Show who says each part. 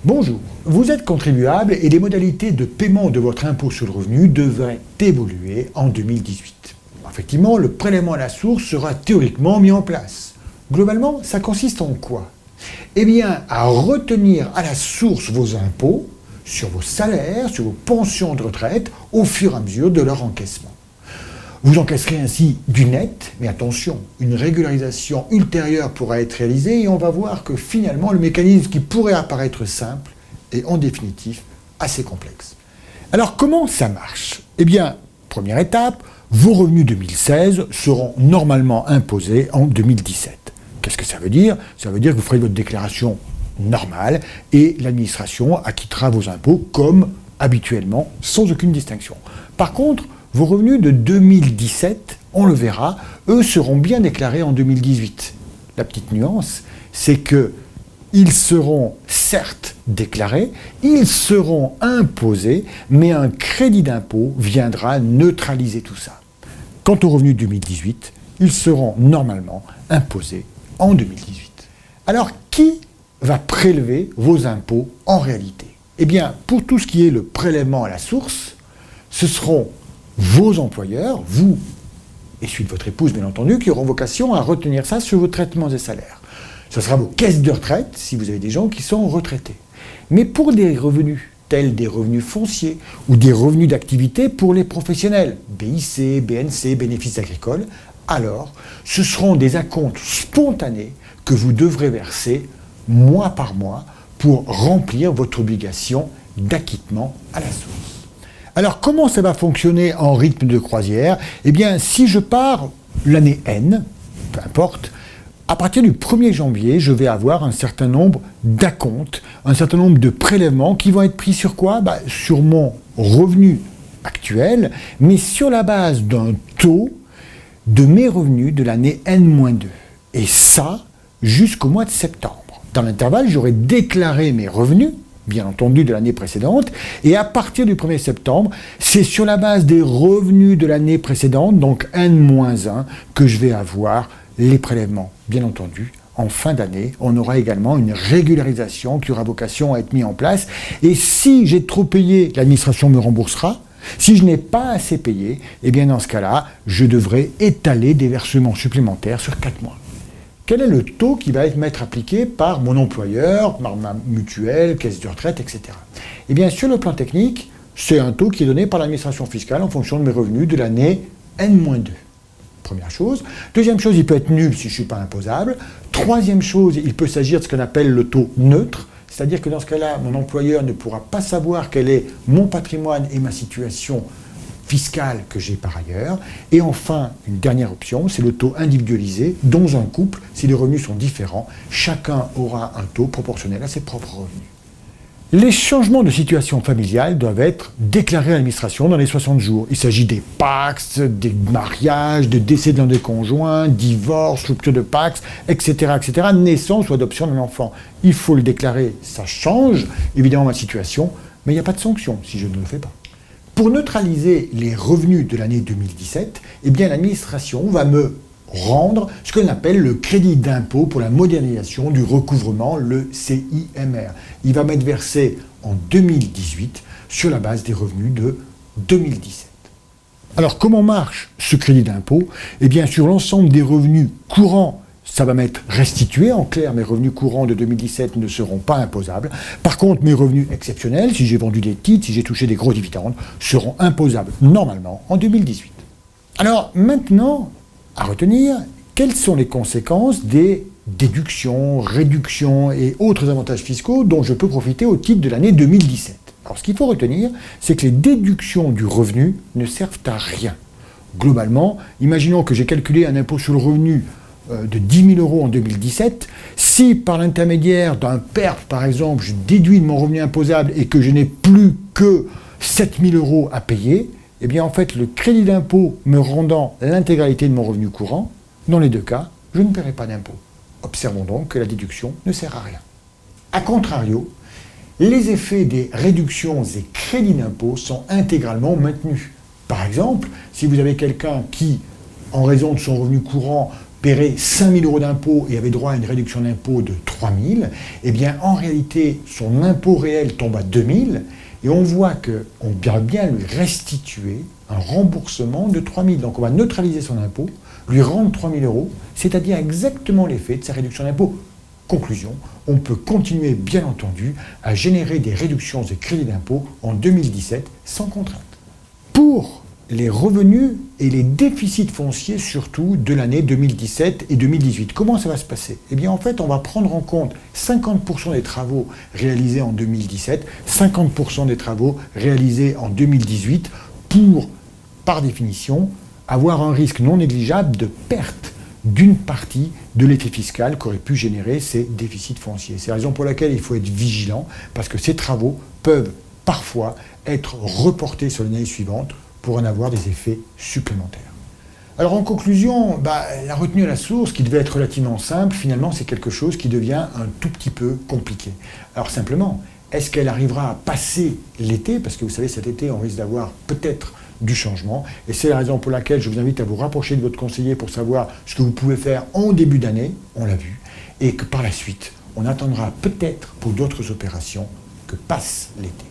Speaker 1: Bonjour, vous êtes contribuable et les modalités de paiement de votre impôt sur le revenu devraient évoluer en 2018. Effectivement, le prélèvement à la source sera théoriquement mis en place. Globalement, ça consiste en quoi? Eh bien, à retenir à la source vos impôts sur vos salaires, sur vos pensions de retraite, au fur et à mesure de leur encaissement. Vous encaisserez ainsi du net, mais attention, une régularisation ultérieure pourra être réalisée et on va voir que finalement le mécanisme qui pourrait apparaître simple est en définitive assez complexe. Alors comment ça marche? Eh bien, première étape, vos revenus 2016 seront normalement imposés en 2017. Qu'est-ce que ça veut dire? Ça veut dire que vous ferez votre déclaration normale et l'administration acquittera vos impôts comme habituellement, sans aucune distinction. Par contre, vos revenus de 2017, on le verra, eux seront bien déclarés en 2018. La petite nuance, c'est que ils seront certes déclarés, ils seront imposés, mais un crédit d'impôt viendra neutraliser tout ça. Quant aux revenus 2018, ils seront normalement imposés en 2018. Alors, qui va prélever vos impôts en réalité? Eh bien, pour tout ce qui est le prélèvement à la source, ce seront vos employeurs, vous et celui de votre épouse bien entendu, qui auront vocation à retenir ça sur vos traitements et salaires. Ce sera vos caisses de retraite si vous avez des gens qui sont retraités. Mais pour des revenus tels des revenus fonciers ou des revenus d'activité pour les professionnels, BIC, BNC, bénéfices agricoles, alors ce seront des acomptes spontanés que vous devrez verser mois par mois pour remplir votre obligation d'acquittement à la source. Alors comment ça va fonctionner en rythme de croisière? Eh bien si je pars l'année N, peu importe, à partir du 1er janvier, je vais avoir un certain nombre d'acomptes, un certain nombre de prélèvements qui vont être pris sur quoi? Sur mon revenu actuel, mais sur la base d'un taux de mes revenus de l'année N-2. Et ça, jusqu'au mois de septembre. Dans l'intervalle, j'aurai déclaré mes revenus, bien entendu de l'année précédente, et à partir du 1er septembre, c'est sur la base des revenus de l'année précédente, donc N-1, que je vais avoir les prélèvements. Bien entendu, en fin d'année, on aura également une régularisation qui aura vocation à être mise en place, et si j'ai trop payé, l'administration me remboursera. Si je n'ai pas assez payé, eh bien dans ce cas-là, je devrais étaler des versements supplémentaires sur 4 mois. Quel est le taux qui va m'être appliqué par mon employeur, par ma mutuelle, caisse de retraite, etc. Eh bien, sur le plan technique, c'est un taux qui est donné par l'administration fiscale en fonction de mes revenus de l'année N-2. Première chose. Deuxième chose, il peut être nul si je ne suis pas imposable. Troisième chose, il peut s'agir de ce qu'on appelle le taux neutre, c'est-à-dire que dans ce cas-là, mon employeur ne pourra pas savoir quel est mon patrimoine et ma situation fiscale que j'ai par ailleurs. Et enfin, une dernière option, c'est le taux individualisé. Dans un couple, si les revenus sont différents, chacun aura un taux proportionnel à ses propres revenus. Les changements de situation familiale doivent être déclarés à l'administration dans les 60 jours. Il s'agit des PACS, des mariages, des décès d'un des conjoints, divorce, rupture de PACS, etc., etc., naissance ou adoption d'un enfant. Il faut le déclarer, ça change évidemment ma situation, mais il n'y a pas de sanction si je ne le fais pas. Pour neutraliser les revenus de l'année 2017, eh bien l'administration va me rendre ce qu'on appelle le crédit d'impôt pour la modernisation du recouvrement, le CIMR. Il va m'être versé en 2018 sur la base des revenus de 2017. Alors comment marche ce crédit d'impôt? Eh bien sur l'ensemble des revenus courants, ça va m'être restitué. En clair, mes revenus courants de 2017 ne seront pas imposables. Par contre, mes revenus exceptionnels, si j'ai vendu des titres, si j'ai touché des gros dividendes, seront imposables normalement en 2018. Alors maintenant, à retenir, quelles sont les conséquences des déductions, réductions et autres avantages fiscaux dont je peux profiter au titre de l'année 2017. Alors ce qu'il faut retenir, c'est que les déductions du revenu ne servent à rien. Globalement, imaginons que j'ai calculé un impôt sur le revenu de 10 000 euros en 2017, si par l'intermédiaire d'un PERP, par exemple, je déduis de mon revenu imposable et que je n'ai plus que 7 000 euros à payer, eh bien en fait, le crédit d'impôt me rendant l'intégralité de mon revenu courant, dans les deux cas, je ne paierai pas d'impôt. Observons donc que la déduction ne sert à rien. A contrario, les effets des réductions et crédits d'impôt sont intégralement maintenus. Par exemple, si vous avez quelqu'un qui, en raison de son revenu courant, paierait 5 000 euros d'impôt et avait droit à une réduction d'impôt de 3 000, eh bien en réalité son impôt réel tombe à 2 000 et on voit qu'on va bien lui restituer un remboursement de 3 000. Donc on va neutraliser son impôt, lui rendre 3 000 euros, c'est-à-dire exactement l'effet de sa réduction d'impôt. Conclusion, on peut continuer bien entendu à générer des réductions et crédits d'impôt en 2017 sans contrainte. Pour les revenus et les déficits fonciers surtout de l'année 2017 et 2018. Comment ça va se passer? Eh bien en fait on va prendre en compte 50% des travaux réalisés en 2017, 50% des travaux réalisés en 2018 pour, par définition, avoir un risque non négligeable de perte d'une partie de l'effet fiscal qu'auraient pu générer ces déficits fonciers. C'est la raison pour laquelle il faut être vigilant parce que ces travaux peuvent parfois être reportés sur l'année suivante pour en avoir des effets supplémentaires. Alors en conclusion, la retenue à la source, qui devait être relativement simple, finalement c'est quelque chose qui devient un tout petit peu compliqué. Alors simplement, est-ce qu'elle arrivera à passer l'été? Parce que vous savez, cet été, on risque d'avoir peut-être du changement. Et c'est la raison pour laquelle je vous invite à vous rapprocher de votre conseiller pour savoir ce que vous pouvez faire en début d'année, on l'a vu, et que par la suite, on attendra peut-être pour d'autres opérations que passe l'été.